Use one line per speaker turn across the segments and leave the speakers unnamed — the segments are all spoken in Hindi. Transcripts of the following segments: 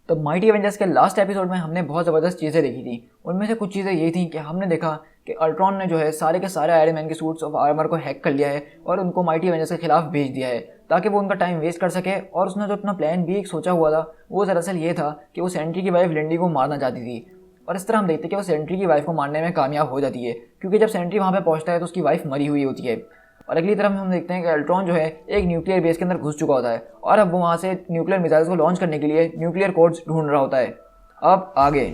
तो माइटी एवेंजर्स के लास्ट एपिसोड में हमने बहुत ज़बरदस्त चीज़ें देखी थी। उनमें से कुछ चीज़ें ये थी कि हमने देखा कि अल्ट्रॉन ने जो है सारे के सारे आयरन मैन के सूट्स ऑफ आर्मर को हैक कर लिया है और उनको माइटी एवेंजर्स के खिलाफ भेज दिया है ताकि वो उनका टाइम वेस्ट कर सके। और उसने जो अपना प्लान भी एक सोचा हुआ था वो दरअसल ये था कि वो सेंट्री की वाइफ लिंडी को मारना चाहती थी। और इस तरह हम देखते हैं कि वो सेंट्री की वाइफ को मारने में कामयाब हो जाती है, क्योंकि जब सेंट्री वहाँ पे पहुँचता है तो उसकी वाइफ मरी हुई होती है। और अगली तरफ हम देखते हैं कि अल्ट्रॉन जो है एक न्यूक्लियर बेस के अंदर घुस चुका होता है और अब वो वहाँ से न्यूक्लियर मिसाइल्स को लॉन्च करने के लिए न्यूक्लियर कोड्स ढूंढ रहा होता है। अब आगे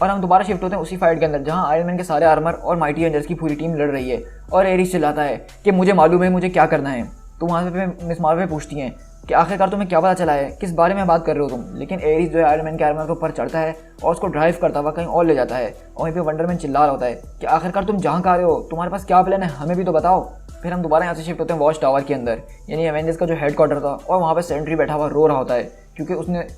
और हम दोबारा शिफ्ट होते हैं उसी फाइट के अंदर जहाँ आयरन मैन के सारे आर्मर और माइटी एवेंजर्स की पूरी टीम लड़ रही है। और एरिस चिल्लाता है कि मुझे मालूम है मुझे क्या करना है। तो वहाँ पे मिस मार्वल पूछती हैं कि आखिरकार तुम्हें क्या पता चला है, किस बारे में बात कर रहे हो तुम। लेकिन एरिस जो है आयरन मैन के आर्मर के ऊपर चढ़ता है और उसको ड्राइव करता हुआ कहीं और ले जाता है। और वहीं पे वंडर मैन चिल्ला रहा होता है कि आखिरकार तुम जहाँ का रहे हो, तुम्हारे पास क्या प्लान है, हमें भी तो बताओ। फिर हम दोबारा यहाँ से शिफ्ट होते हैं वॉच टावर के अंदर, यानी एवेंजर्स का जो हेडक्वार्टर था, और वहाँ पर सेंट्री बैठा हुआ रो रहा होता है क्योंकि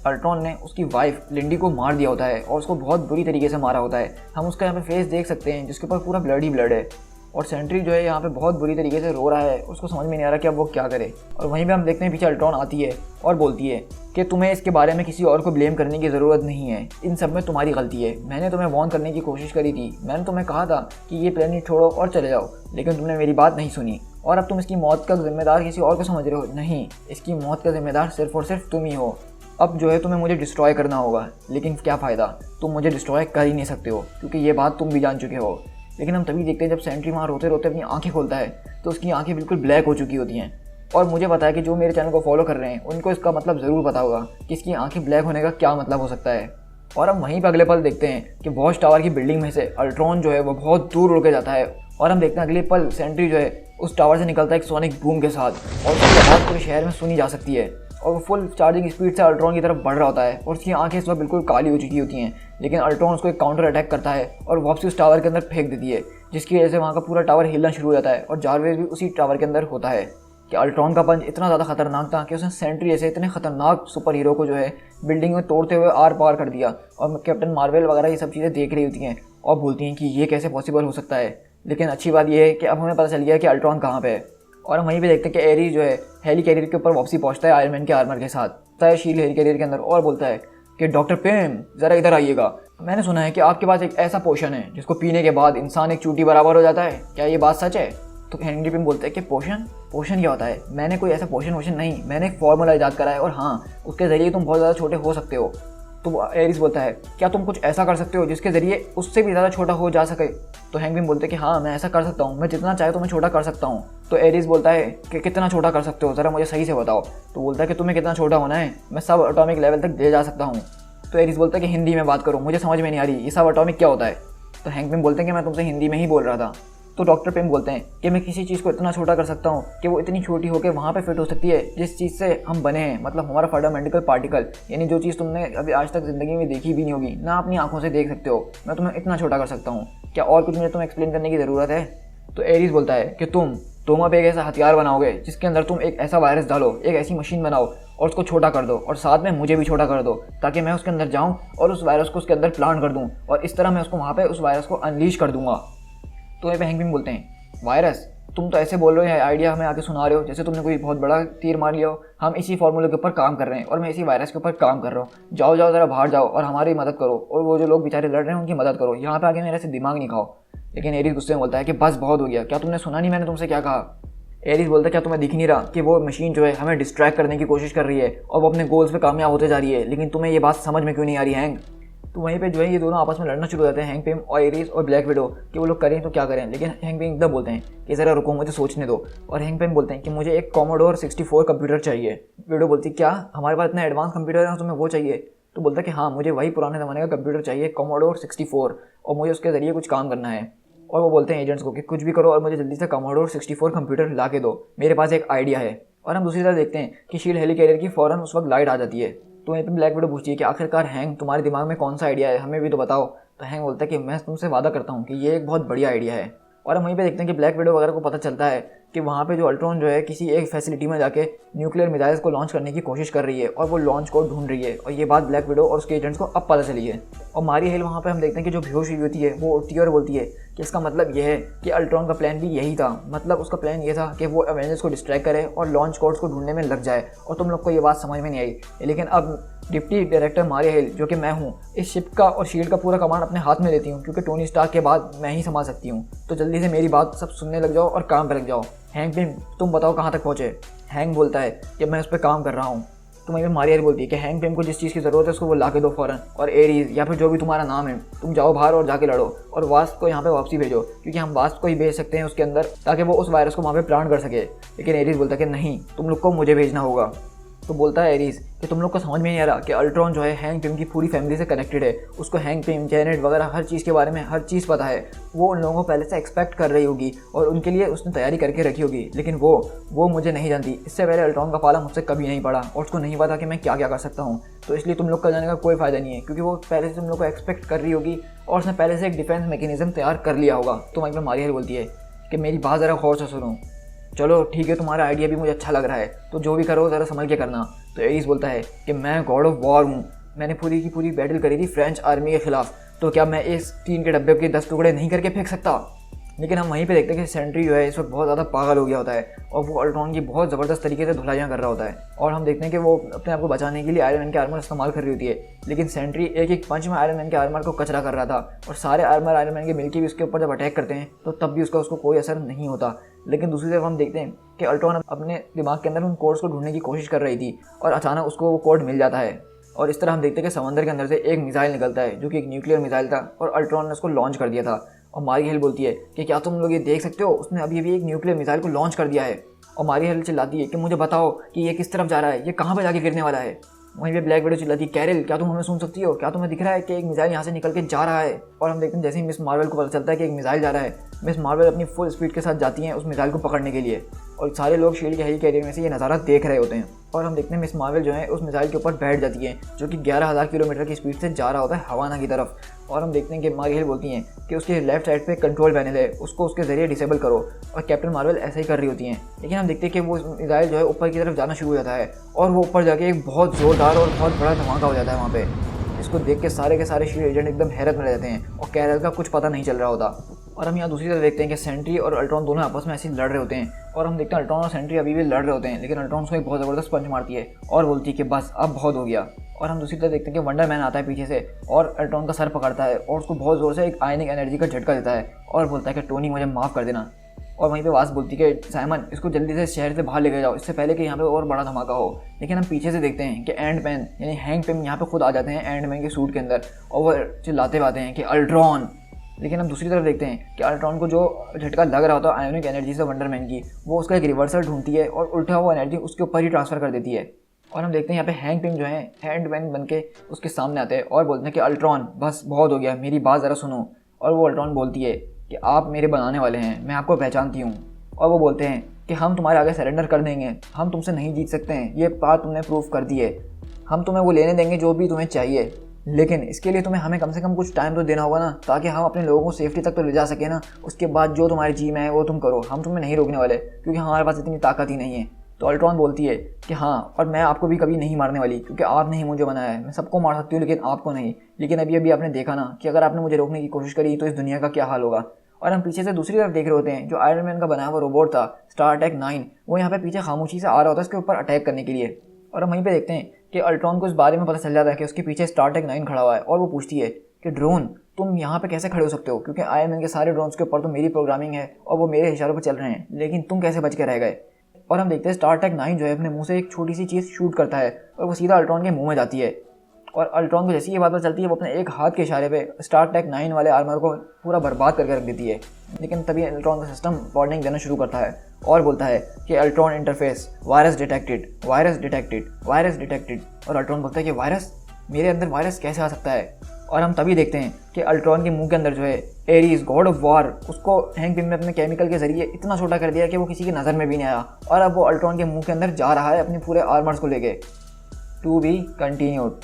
अल्ट्रॉन ने उसकी वाइफ लिंडी को मार दिया होता है और उसको बहुत बुरी तरीके से मारा होता है। हम उसका यहाँ पे फेस देख सकते हैं जिसके ऊपर पूरा ब्लड ही ब्लड है। और सेंट्री जो है यहाँ पे बहुत बुरी तरीके से रो रहा है, उसको समझ में नहीं आ रहा कि अब वो क्या करे। और वहीं पे हम देखते हैं पीछे अल्ट्रॉन आती है और बोलती है कि तुम्हें इसके बारे में किसी और को ब्लेम करने की ज़रूरत नहीं है, इन सब में तुम्हारी गलती है। मैंने तुम्हें वॉर्न करने की कोशिश करी थी, मैंने तुम्हें कहा था कि ये प्लेनेट छोड़ो और चले जाओ, लेकिन तुमने मेरी बात नहीं सुनी। और अब तुम इसकी मौत का जिम्मेदार किसी और को समझ रहे हो। नहीं, इसकी मौत का जिम्मेदार सिर्फ और सिर्फ तुम ही हो। अब जो है तुम्हें मुझे डिस्ट्रॉय करना होगा, लेकिन क्या फ़ायदा, तुम मुझे डिस्ट्रॉय कर ही नहीं सकते हो क्योंकि ये बात तुम भी जान चुके हो। लेकिन हम तभी देखते हैं जब सेंट्री वहाँ रोते रोते अपनी आंखें खोलता है तो उसकी आंखें बिल्कुल ब्लैक हो चुकी होती हैं। और मुझे पता है कि जो मेरे चैनल को फॉलो कर रहे हैं उनको इसका मतलब ज़रूर पता होगा कि इसकी आंखें ब्लैक होने का क्या मतलब हो सकता है। और हम वहीं पर अगले पल देखते हैं कि वॉच टावर की बिल्डिंग में से अल्ट्रॉन जो है वो बहुत दूर उड़ के जाता है। और हम देखते हैं अगले पल सेंट्री जो है उस टावर से निकलता है एक सोनिक बूम के साथ, और उसकी आवाज़ पूरे शहर में सुनी जा सकती है। और वो फुल चार्जिंग स्पीड से अल्ट्रॉन की तरफ बढ़ रहा होता है और उसकी आंखें इस वक्त बिल्कुल काली हो चुकी होती हैं। लेकिन अल्ट्रॉन उसको एक काउंटर अटैक करता है और वापसी उस टावर के अंदर फेंक देती है, जिसकी वजह से वहाँ का पूरा टावर हिलना शुरू हो जाता है। और जारवेज भी उसी टावर के अंदर होता है कि अल्ट्रॉन का पंच इतना ज़्यादा खतरनाक था कि उसने सेंट्री जैसे इतने खतरनाक सुपर हीरो को जो है बिल्डिंग में तोड़ते हुए आर पार कर दिया। और कैप्टन मार्वल वगैरह ये सब चीज़ें देख रही होती हैं और बोलती हैं कि ये कैसे पॉसिबल हो सकता है। लेकिन अच्छी बात यह है कि अब हमें पता चल गया कि अल्ट्रॉन कहाँ पे है। और हम वहीं पे देखते हैं कि एरी जो है हेली कैरियर के ऊपर वापसी पहुंचता है आयरन मैन के आर्मर के साथ, है शील्ड हेली कैरियर के अंदर, और बोलता है कि डॉक्टर पेम ज़रा इधर आइएगा। मैंने सुना है कि आपके पास एक ऐसा पोशन है जिसको पीने के बाद इंसान एक चूटी बराबर हो जाता है, क्या ये बात सच है? तो हेनरी पिम बोलते हैं कि पोशन क्या होता है? मैंने कोई ऐसा पोशन नहीं, मैंने एक फॉर्मूला ईजाद करा है और हाँ, उसके ज़रिए तुम बहुत ज़्यादा छोटे हो सकते हो। तो एरिस बोलता है क्या तुम कुछ ऐसा कर सकते हो जिसके ज़रिए उससे भी ज़्यादा छोटा हो जा सके? तो हैंक पिम बोलते हैं कि हाँ, मैं ऐसा कर सकता हूँ, मैं जितना चाहे तो मैं छोटा कर सकता हूँ। तो एरिस बोलता है कि कितना छोटा कर सकते हो, ज़रा मुझे सही से बताओ। तो बोलता है कि तुम्हें कितना छोटा होना है, मैं सब एटॉमिक लेवल तक ले जा सकता हूँ। तो एरिस बोलता है कि हिंदी में बात करो, मुझे समझ में नहीं आ रही ये सब एटॉमिक क्या होता है। तो हैंक पिम बोलते हैं कि मैं तुमसे हिंदी में ही बोल रहा था। तो डॉक्टर पेम बोलते हैं कि मैं किसी चीज़ को इतना छोटा कर सकता हूँ कि वो इतनी छोटी होकर वहाँ पे फिट हो सकती है जिस चीज़ से हम बने हैं, मतलब हमारा फंडामेंटल पार्टिकल, यानी जो चीज़ तुमने अभी आज तक ज़िंदगी में देखी भी नहीं होगी, ना अपनी आंखों से देख सकते हो, मैं तुम्हें इतना छोटा कर सकता हूँ। क्या और कुछ मुझे तुम्हें एक्सप्लेन करने की ज़रूरत है? तो एरिस बोलता है कि तुम अब एक ऐसा हथियार बनाओगे जिसके अंदर तुम एक ऐसा वायरस डालो, एक ऐसी मशीन बनाओ और उसको छोटा कर दो, और साथ में मुझे भी छोटा कर दो ताकि मैं उसके अंदर जाऊँ और उस वायरस को उसके अंदर प्लांट कर दूँ, और इस तरह मैं उसको वहाँ पर उस वायरस को अनलीश कर दूँगा। तो ये हैंक पिम बोलते हैं वायरस, तुम तो ऐसे बोल रहे हो, आइडिया हमें आके सुना रहे हो जैसे तुमने कोई बहुत बड़ा तीर मार लिया हो। हम इसी फॉर्मूले के ऊपर काम कर रहे हैं और मैं इसी वायरस के ऊपर काम कर रहा हूँ। जाओ ज़रा बाहर जाओ और हमारी मदद करो, और वो जो लोग बेचारे लड़ रहे हैं उनकी मदद करो, यहाँ पे आके मेरे से दिमाग नहीं खाओ। लेकिन एरिस गुस्से में बोलता है कि बस बहुत हो गया, क्या तुमने सुना नहीं मैंने तुमसे क्या कहा? एरिस बोलता है क्या तुम्हें दिख नहीं रहा कि वो मशीन जो है हमें डिस्ट्रैक्ट करने की कोशिश कर रही है और वो अपने गोल्स पे कामयाब होते जा रही है, लेकिन तुम्हें ये बात समझ में क्यों नहीं आ रही हैंक? तो वहीं पे जो है ये दोनों आपस में लड़ना शुरू हो जाते हैं, हैंक पिम और एरिस और ब्लैक विडो, कि वो लोग करें तो क्या करें। लेकिन हैंक पिम एकदम बोलते हैं कि ज़रा रुको, मुझे सोचने दो। और हैंक पिम बोलते हैं कि मुझे एक कॉमोडोर 64 कंप्यूटर चाहिए। विडो बोलती क्या हमारे पास इतना एडवांस कंप्यूटर है, तुम्हें वो चाहिए? तो बोलता है कि हाँ, मुझे वही पुराने ज़माने का कंप्यूटर चाहिए, कॉमोडोर 64, और मुझे उसके ज़रिए कुछ काम करना है। और वो बोलते हैं एजेंट्स को कि कुछ भी करो और मुझे जल्दी से कॉमोडोर 64 कंप्यूटर ला के दो, मेरे पास एक आइडिया है। और हम दूसरी तरफ देखते हैं कि शील्ड हेली कैरियर की फ़ौरन उस वक्त लाइट आ जाती है। तो वहीं पे ब्लैक विडो पूछती है कि आखिरकार हैंक तुम्हारे दिमाग में कौन सा आइडिया है, हमें भी तो बताओ। तो हैंक बोलता है कि मैं तुमसे वादा करता हूँ कि ये एक बहुत बढ़िया आइडिया है। और हम वहीं पे देखते हैं कि ब्लैक विडो वगैरह को पता चलता है कि वहाँ पे जो अल्ट्रॉन जो है किसी एक फैसिलिटी में जाके न्यूक्लियर मिसाइल्स को लॉन्च करने की कोशिश कर रही है और वो लॉन्च कोड ढूंढ रही है। और ये बात ब्लैक विडो और उसके एजेंट्स को अब पता चली है। और मारी हेल वहाँ पे हम देखते हैं कि जो बेहोश हुई होती है वो उठती है और बोलती है कि इसका मतलब ये है कि अल्ट्रॉन का प्लान भी यही था। मतलब उसका प्लान ये था कि वो एवेंजर्स को डिस्ट्रैक्ट करे और लॉन्च कोड्स को ढूंढने में लग जाए। और तुम लोग को ये बात समझ में नहीं आई, लेकिन अब डिप्टी डायरेक्टर मारिया हिल जो कि मैं हूँ, इस शिप का और शील्ड का पूरा कमांड अपने हाथ में लेती हूँ, क्योंकि टोनी स्टार्क के बाद मैं ही संभाल सकती हूँ। तो जल्दी से मेरी बात सब सुनने लग जाओ और काम पे लग जाओ। हैंक पिम, तुम बताओ कहाँ तक पहुँचे। हैंक बोलता है कि मैं उस पर काम कर रहा हूँ। तो वहीं पर मारिया हिल बोलती है कि हैंक पिम को जिस चीज़ की ज़रूरत है उसको वो ला के दो फ़ौरन, और एरीज या फिर जो भी तुम्हारा नाम है तुम जाओ बाहर और जाके लड़ो, और वास्प को यहाँ पे वापसी भेजो, क्योंकि हम वास्प को ही भेज सकते हैं उसके अंदर ताकि वो उस वायरस को वहाँ पे प्लांट कर सके। लेकिन एरीज बोलता है कि नहीं, तुम लोग को मुझे भेजना होगा। तो बोलता है एरीज कि तुम लोग को समझ में नहीं आ रहा कि अल्ट्रॉन जो है हैंक पिम की पूरी फैमिली से कनेक्टेड है। उसको हैंक पिम, जेनेट वगैरह हर चीज़ के बारे में हर चीज़ पता है। वो उन लोगों को पहले से एक्सपेक्ट कर रही होगी और उनके लिए उसने तैयारी करके रखी होगी। लेकिन वो मुझे नहीं जानती। इससे पहले अल्ट्रॉन का पाला मुझसे कभी नहीं पड़ा और उसको नहीं पता कि मैं क्या क्या कर सकता हूँ। तो इसलिए तुम लोग का जाने का कोई फ़ायदा नहीं है, क्योंकि वो पहले से तुम लोग को एक्सपेक्ट कर रही होगी और उसने पहले से एक डिफेंस मैकेनिज्म तैयार कर लिया होगा। तो वहीं पर मारिया बोलती है कि मेरी बात ज़रा गौर से सुनो। चलो ठीक है, तुम्हारा आइडिया भी मुझे अच्छा लग रहा है, तो जो भी करो ज़रा संभल के करना। तो एरीज बोलता है कि मैं गॉड ऑफ वॉर हूँ, मैंने पूरी की पूरी बैटल करी थी फ्रेंच आर्मी के खिलाफ, तो क्या मैं इस टीन के डब्बे के 10 टुकड़े नहीं करके फेंक सकता। लेकिन हम वहीं पे देखते हैं कि सेंट्री जो है इस वक्त बहुत ज़्यादा पागल हो गया होता है और वो अल्ट्रॉन की बहुत ज़बरदस्त तरीके से धुलाइयाँ कर रहा होता है। और हम देखते हैं कि वो अपने आप को बचाने के लिए आयरन मैन के आर्मर इस्तेमाल कर रही होती है। लेकिन सेंट्री एक एक पंच में आयरन मैन के आर्मर को कचरा कर रहा था और सारे आर्मर आयरन मैन के मिलकर भी उसके ऊपर जब अटैक करते हैं तो तब भी उसको कोई असर नहीं होता। लेकिन दूसरी तरफ हम देखते हैं कि अल्ट्रॉन अपने दिमाग के अंदर उन कोड्स को ढूंढने की कोशिश कर रही थी और अचानक उसको वो कोड मिल जाता है। और इस तरह हम देखते हैं कि समंदर के अंदर से एक मिसाइल निकलता है जो कि एक न्यूक्लियर मिसाइल था और अल्ट्रॉन ने उसको लॉन्च कर दिया था। और मारिया हिल बोलती है कि क्या तुम लोग ये देख सकते हो, उसने अभी एक न्यूक्लियर मिसाइल को लॉन्च कर दिया है। और मारिया हिल चिल्लाती है कि मुझे बताओ कि ये किस तरफ जा रहा है, ये कहाँ पर जाके गिरने वाला है। वहीं पे ब्लैक विडो चिल्लाती है, कैरल क्या तुम हमें सुन सकती हो, क्या तुम्हें दिख रहा है कि एक मिसाइल यहाँ से निकल के जा रहा है। और हम देखते हैं जैसे ही मिस मार्वल को पता चलता है कि एक मिसाइल जा रहा है, मिस मार्वल अपनी फुल स्पीड के साथ जाती हैं उस मिसाइल को पकड़ने के लिए और सारे लोग शील्ड के हेली कैरियर में से ये नज़ारा देख रहे होते हैं। और हम देखते हैं मिस मार्वल जो है उस मिसाइल के ऊपर बैठ जाती है जो कि 11,000 किलोमीटर की स्पीड से जा रहा होता है हवाना की तरफ। और हम देखते हैं कि मारिया हिल बोलती हैं कि उसके लेफ्ट साइड पे कंट्रोल पैनल है, उसको उसके ज़रिए डिसेबल करो। और कैप्टन मार्वल ऐसा ही कर रही होती हैं। लेकिन हम देखते हैं कि वो मिसाइल जो है ऊपर की तरफ जाना शुरू हो जाता है और वो ऊपर जाके एक बहुत ज़ोरदार और बहुत बड़ा धमाका हो जाता है वहाँ पे। इसको देख के सारे शील्ड एजेंट एकदम हैरत में रह जाते हैं और कैरल का कुछ पता नहीं चल रहा होता। और हम यहाँ दूसरी तरफ देखते हैं कि सेंट्री और अल्ट्रॉन दोनों आपस में ऐसे लड़ रहे होते हैं और हम देखते हैं अल्ट्रॉन और सेंट्री अभी भी लड़ रहे होते हैं। लेकिन अल्ट्रॉन उसको एक बहुत ज़बरदस्त पंच मारती है और बोलती है कि बस अब बहुत हो गया। और हम दूसरी तरफ देखते हैं कि वंडर मैन आता है पीछे से और अल्ट्रॉन का सर पकड़ता है और उसको बहुत ज़ोर से एक आयनिक एनर्जी का झटका देता है और बोलता है कि टोनी मुझे माफ़ कर देना। और वहीं पे वास बोलती है कि साइमन इसको जल्दी से शहर से बाहर लेके जाओ, इससे पहले कि यहाँ पे और बड़ा धमाका हो। लेकिन हम पीछे से देखते हैं कि एंड मैन यानी हैंक पिम यहाँ पे खुद आ जाते हैं एंड मैन के सूट के अंदर और वो चिल्लाते आते हैं कि अल्ट्रॉन। लेकिन हम दूसरी तरफ देखते हैं कि अल्ट्रॉन को जो झटका लग रहा होता है आयोनिक एनर्जी से वंडर मैन की, वो उसका एक रिवर्सल ढूंढती है और उल्टा हुआ एनर्जी उसके ऊपर ही ट्रांसफ़र कर देती है। और हम देखते हैं यहाँ पे हैंक पिम जो है हैंड मैन बन के उसके सामने आते हैं और बोलते हैं कि अल्ट्रॉन बस बहुत हो गया, मेरी बात ज़रा सुनो। और वो अल्ट्रॉन बोलती है कि आप मेरे बनाने वाले हैं, मैं आपको पहचानती हूँ। और वो बोलते हैं कि हम तुम्हारे आगे सरेंडर कर देंगे, हम तुमसे नहीं जीत सकते हैं, ये बात तुमने प्रूव कर दी है, हम तुम्हें वो लेने देंगे जो भी तुम्हें चाहिए। लेकिन इसके लिए तुम्हें हमें कम से कम कुछ टाइम तो देना होगा ना, ताकि हम अपने लोगों को सेफ्टी तक तो ले जा सके ना। उसके बाद जो तुम्हारी जी में है वो तुम करो, हम तुम्हें नहीं रोकने वाले, क्योंकि हमारे पास इतनी ताकत ही नहीं है। तो अल्ट्रॉन बोलती है कि हाँ, और मैं आपको भी कभी नहीं मारने वाली, क्योंकि आपने ही मुझे बनाया है, मैं सबको मार सकती हूँ लेकिन आपको नहीं। लेकिन अभी आपने देखा ना कि अगर आपने मुझे रोकने की कोशिश करी तो इस दुनिया का क्या हाल होगा। और हम पीछे से दूसरी तरफ देख रहे होते हैं जो आयरन मैन का बनाया हुआ रोबोट था स्टार टेक 9, वो यहाँ पे पीछे खामोशी से आ रहा होता है उसके ऊपर अटैक करने के लिए। और हम वहीं पे देखते हैं कि अल्ट्रॉन को इस बारे में पता चल जाता है कि उसके पीछे स्टार टेक 9 खड़ा हुआ है और वो पूछती है कि ड्रोन तुम यहाँ पे कैसे खड़े हो सकते हो, क्योंकि आयरन मैन के सारे ड्रोन्स के ऊपर तो मेरी प्रोग्रामिंग है और वो मेरे इशारों पर चल रहे हैं, लेकिन तुम कैसे बच के रह गए। और हम देखते हैं स्टार टेक 9 जो है अपने मुंह से एक छोटी सी चीज़ शूट करता है और वो सीधा अल्ट्रॉन के मुंह में जाती है। और अल्ट्रॉन को जैसी ये बात पता चलती है वो अपने एक हाथ के इशारे पे स्टार टेक 9 वाले आर्मर को पूरा बर्बाद करके रख देती है। लेकिन तभी अल्ट्रॉन का सिस्टम वार्निंग देना शुरू करता है और बोलता है कि Ultron interface virus detected, virus detected, virus detected. और अल्ट्रॉन बोलता है कि वायरस, मेरे अंदर वायरस कैसे आ सकता है। और हम तभी देखते हैं कि अल्ट्रॉन के मुंह के अंदर जो है एरीज गॉड ऑफ वॉर, उसको हैंक पिम ने अपने केमिकल के जरिए इतना छोटा कर दिया कि वो किसी की नज़र में भी नहीं आया और अब वो अल्ट्रॉन के मुंह के अंदर जा रहा है अपने पूरे आर्मर्स को लेके। To be continued.